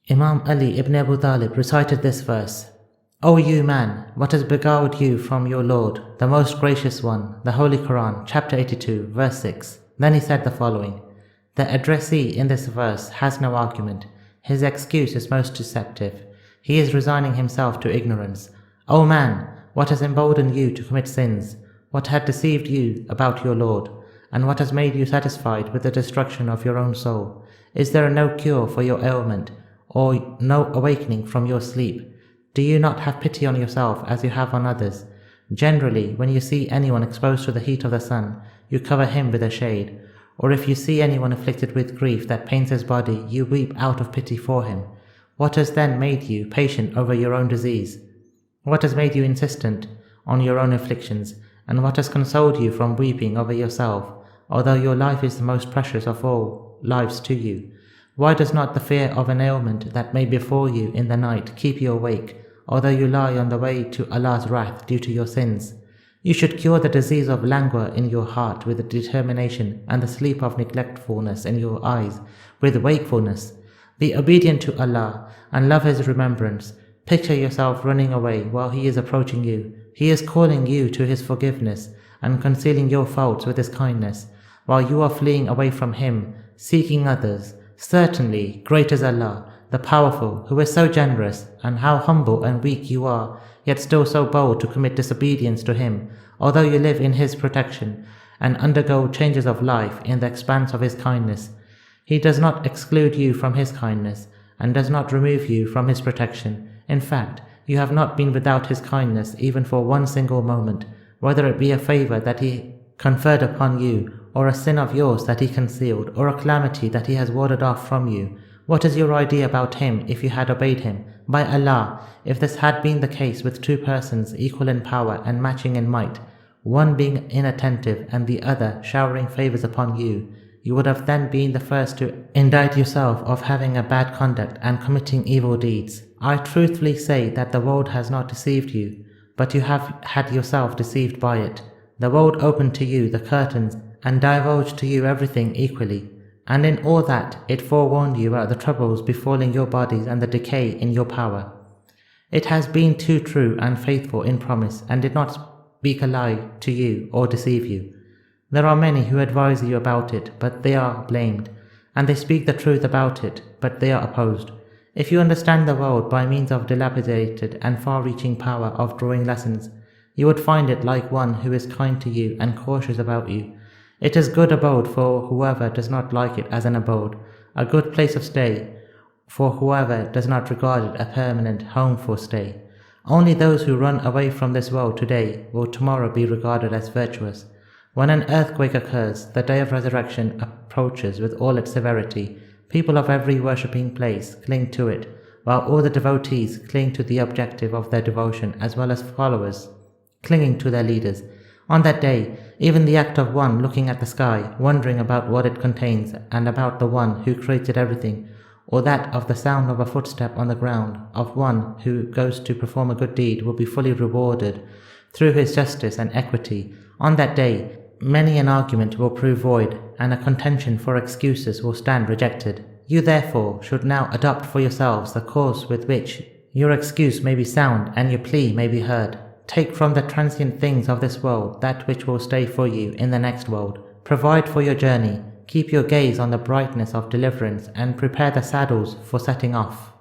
Imam Ali ibn Abu Talib recited this verse: O you man, what has beguiled you from your Lord, the most gracious one, the Holy Quran, chapter 82, verse 6. Then he said the following: The addressee in this verse has no argument. His excuse is most deceptive. He is resigning himself to ignorance. O man, what has emboldened you to commit sins? What had deceived you about your Lord? And what has made you satisfied with the destruction of your own soul? Is there no cure for your ailment, or no awakening from your sleep? Do you not have pity on yourself as you have on others? Generally, when you see anyone exposed to the heat of the sun, you cover him with a shade. Or if you see anyone afflicted with grief that pains his body, you weep out of pity for him. What has then made you patient over your own disease? What has made you insistent on your own afflictions? And what has consoled you from weeping over yourself, although your life is the most precious of all lives to you? Why does not the fear of an ailment that may befall you in the night keep you awake, although you lie on the way to Allah's wrath due to your sins? You should cure the disease of languor in your heart with determination, and the sleep of neglectfulness in your eyes with wakefulness. Be obedient to Allah and love His remembrance. Picture yourself running away while He is approaching you. He is calling you to His forgiveness and concealing your faults with His kindness, while you are fleeing away from Him, seeking others. Certainly, great is Allah, the Powerful, who is so generous, and how humble and weak you are, yet still so bold to commit disobedience to Him, although you live in His protection and undergo changes of life in the expanse of His kindness. He does not exclude you from His kindness, and does not remove you from His protection. In fact, you have not been without His kindness even for one single moment, whether it be a favor that He conferred upon you, or a sin of yours that He concealed, or a calamity that He has warded off from you. What is your idea about Him if you had obeyed Him? By Allah, if this had been the case with two persons equal in power and matching in might, one being inattentive and the other showering favors upon you, you would have then been the first to indict yourself of having a bad conduct and committing evil deeds. I truthfully say that the world has not deceived you, but you have had yourself deceived by it. The world opened to you the curtains and divulged to you everything equally, and in all that it forewarned you about the troubles befalling your bodies and the decay in your power. It has been too true and faithful in promise, and did not speak a lie to you or deceive you. There are many who advise you about it, but they are blamed, and they speak the truth about it, but they are opposed. If you understand the world by means of dilapidated and far-reaching power of drawing lessons, you would find it like one who is kind to you and cautious about you. It is good abode for whoever does not like it as an abode, a good place of stay for whoever does not regard it a permanent home for stay. Only those who run away from this world today will tomorrow be regarded as virtuous. When an earthquake occurs, the day of resurrection approaches with all its severity. People of every worshipping place cling to it, while all the devotees cling to the objective of their devotion, as well as followers clinging to their leaders. On that day, even the act of one looking at the sky, wondering about what it contains and about the one who created everything, or that of the sound of a footstep on the ground of one who goes to perform a good deed, will be fully rewarded through his justice and equity. On that day, many an argument will prove void, and a contention for excuses will stand rejected. You therefore should now adopt for yourselves the course with which your excuse may be sound and your plea may be heard. Take from the transient things of this world that which will stay for you in the next world. Provide for your journey. Keep your gaze on the brightness of deliverance and prepare the saddles for setting off.